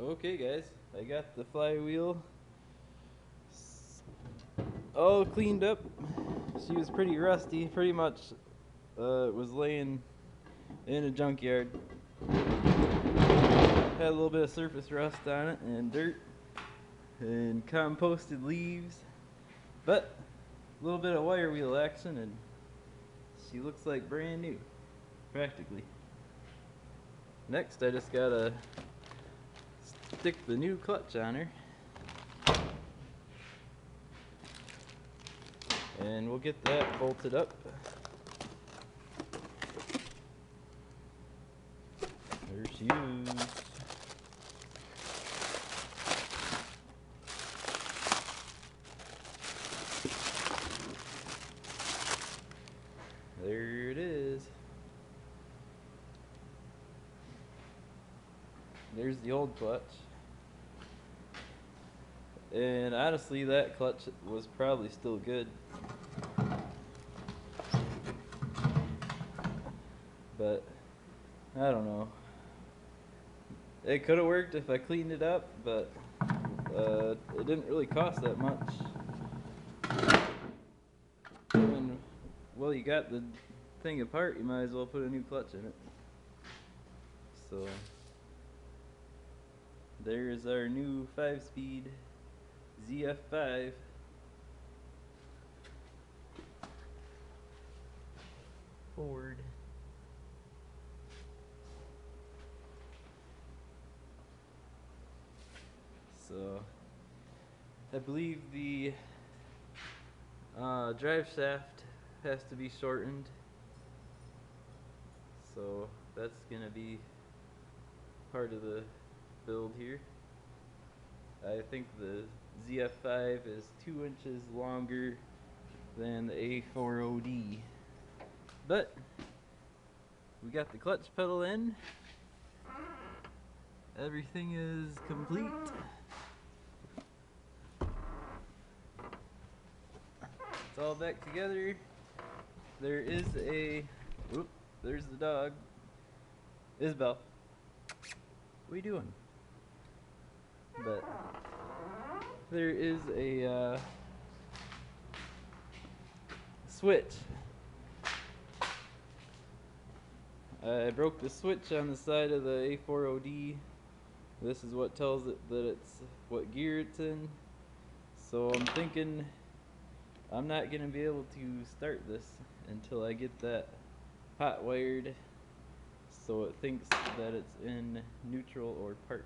Okay guys, I got the flywheel all cleaned up. She was pretty rusty, pretty much was laying in a junkyard. Had a little bit of surface rust on it and dirt and composted leaves, but a little bit of wire wheel action and she looks like brand new, practically. Next I just gotta stick the new clutch on her and we'll get that bolted up. There she is. There it is. There's the old clutch. And honestly, that clutch was probably still good. But I don't know. It could have worked if I cleaned it up, but it didn't really cost that much. And, well, you got the thing apart, you might as well put a new clutch in it. So there's our new 5-speed zf5. Ford. So I believe the drive shaft has to be shortened, so that's gonna be part of the build here. I think the zf5 is 2 inches longer than the a40d, but we got the clutch pedal in. Everything is complete. It's all back together. There is a, whoop, there's the dog. Isabel, what are you doing? But there is a switch. I broke the switch on the side of the a40d. This is what tells it that it's what gear it's in. So I'm thinking I'm not going to be able to start this until I get that hot wired so it thinks that it's in neutral or park.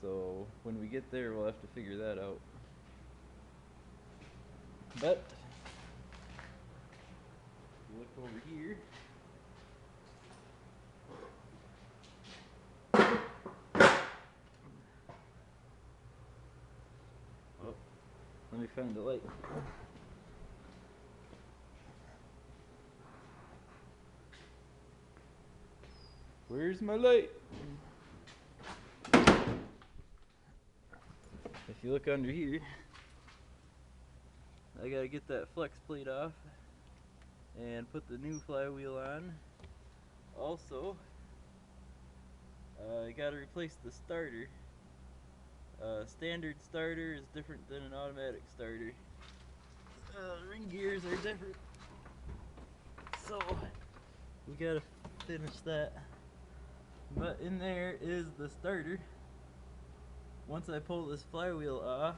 So when we get there, we'll have to figure that out. But look over here. Oh, let me find the light. Where's my light? If you look under here, I gotta get that flex plate off and put the new flywheel on. Also, I gotta replace the starter. Standard starter is different than an automatic starter. Ring gears are different, so we gotta finish that. But in there is the starter. Once I pull this flywheel off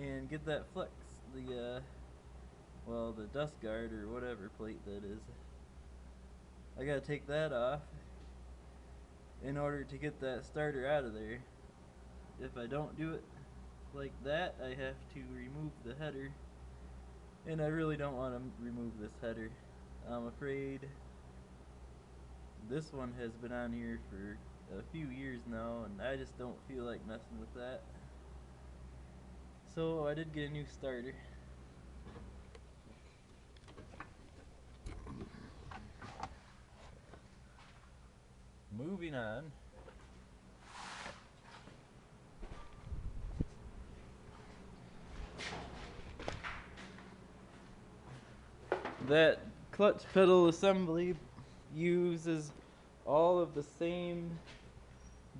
and get that flex, the dust guard or whatever plate that is, I gotta take that off in order to get that starter out of there. If I don't do it like that, I have to remove the header, and I really don't want to remove this header. I'm afraid this one has been on here for a few years now, and I just don't feel like messing with that. So I did get a new starter. Moving on. That clutch pedal assembly uses all of the same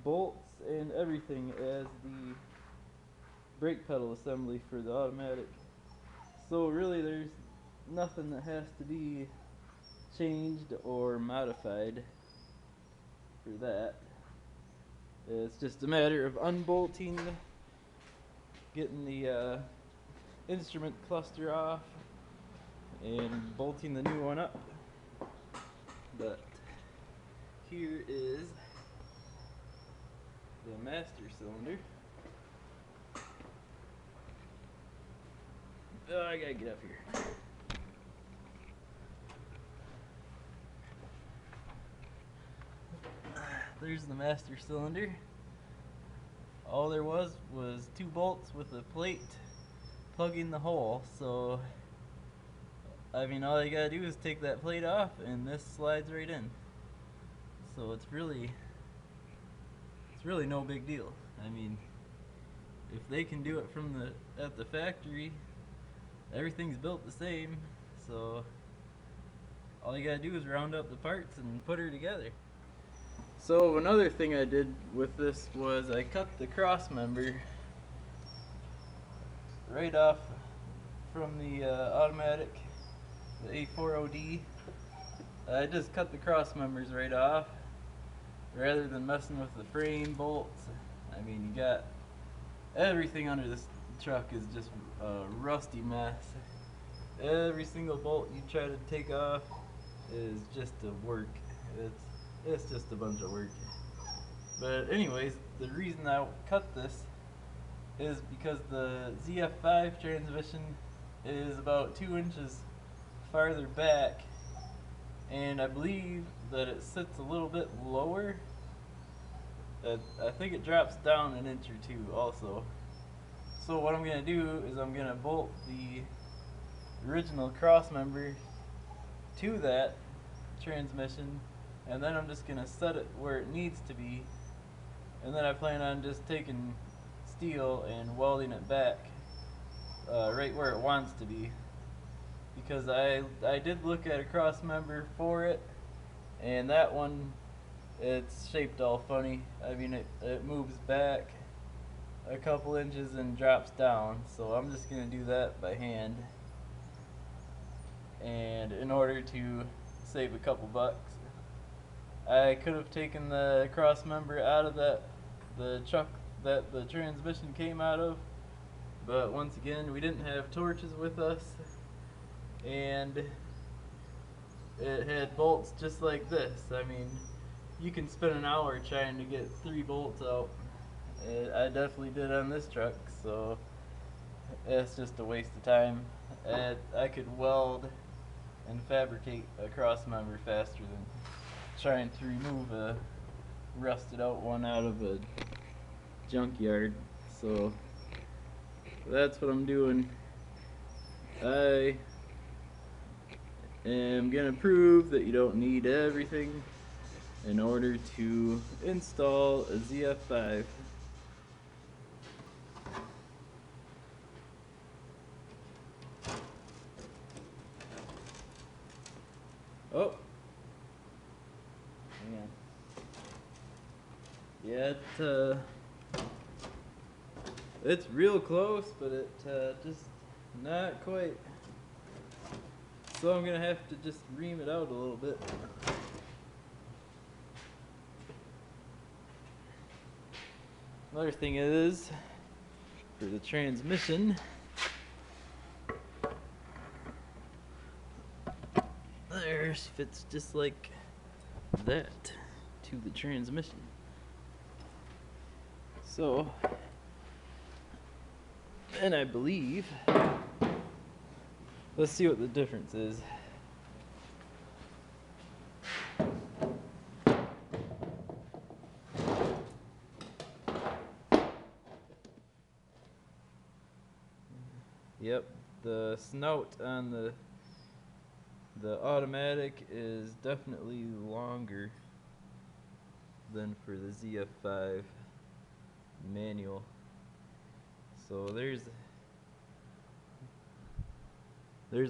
bolts and everything as the brake pedal assembly for the automatic. So really there's nothing that has to be changed or modified for that. It's just a matter of unbolting, getting the instrument cluster off, and bolting the new one up. But here is the master cylinder. Oh, I gotta get up here. There's the master cylinder. All there was 2 bolts with a plate plugging the hole. So I mean, all you gotta do is take that plate off and this slides right in. So it's really no big deal. I mean, if they can do it from at the factory, everything's built the same, so all you gotta do is round up the parts and put her together. So another thing I did with this was I cut the cross member right off from the automatic, the a40d. I just cut the cross members right off rather than messing with the frame bolts. I mean, you got everything under this truck is just a rusty mess. Every single bolt you try to take off is just a work. It's just a bunch of work. But anyways, the reason I cut this is because the zf5 transmission is about 2 inches farther back, and I believe that it sits a little bit lower. I think it drops down 1 inch or 2 also. So what I'm going to do is I'm going to bolt the original cross member to that transmission, and then I'm just going to set it where it needs to be, and then I plan on just taking steel and welding it back right where it wants to be, because I did look at a cross member for it, and that one, it's shaped all funny. I mean, it moves back a couple inches and drops down, so I'm just going to do that by hand, and in order to save a couple bucks, I could have taken the cross member out of the truck that the transmission came out of, but once again, we didn't have torches with us, and it had bolts just like this. I mean, you can spend an hour trying to get 3 bolts out. I definitely did on this truck, so it's just a waste of time. I could weld and fabricate a cross member faster than trying to remove a rusted out one out of a junkyard. So that's what I'm doing. I am gonna prove that you don't need everything in order to install a zf5. Oh, hang on. Yeah, it's real close, but it just not quite. So I'm gonna have to just ream it out a little bit. Another thing is, for the transmission, there, she fits just like that to the transmission. So, and I believe, let's see what the difference is. Yep, the snout on the automatic is definitely longer than for the zf5 manual. So there's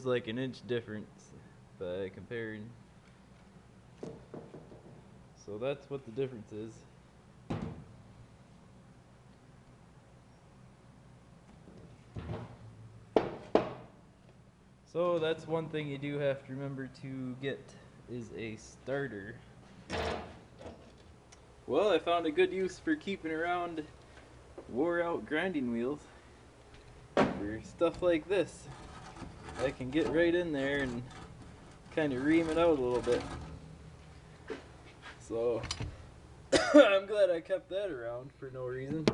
like 1 inch difference by comparing. So that's what the difference is. So that's one thing you do have to remember to get is a starter. Well, I found a good use for keeping around wore out grinding wheels for stuff like this. I can get right in there and kind of ream it out a little bit. So I'm glad I kept that around for no reason.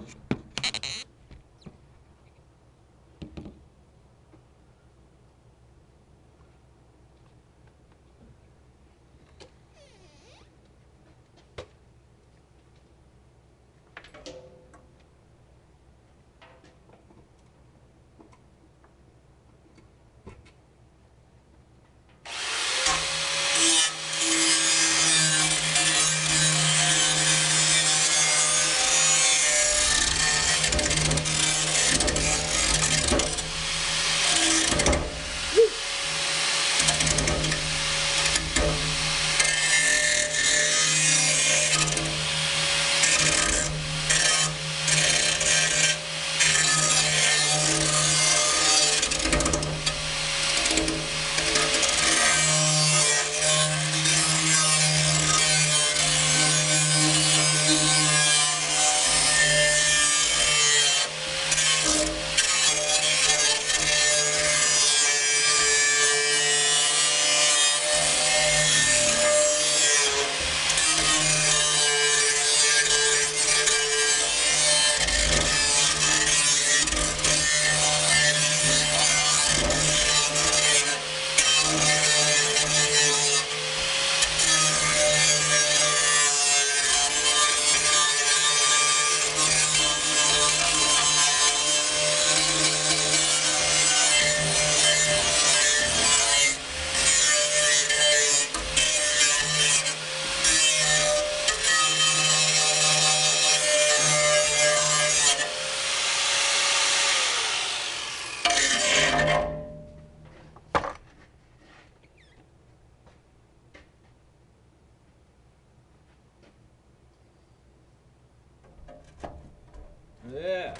Yeah.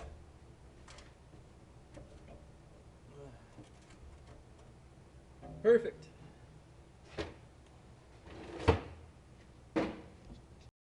Perfect.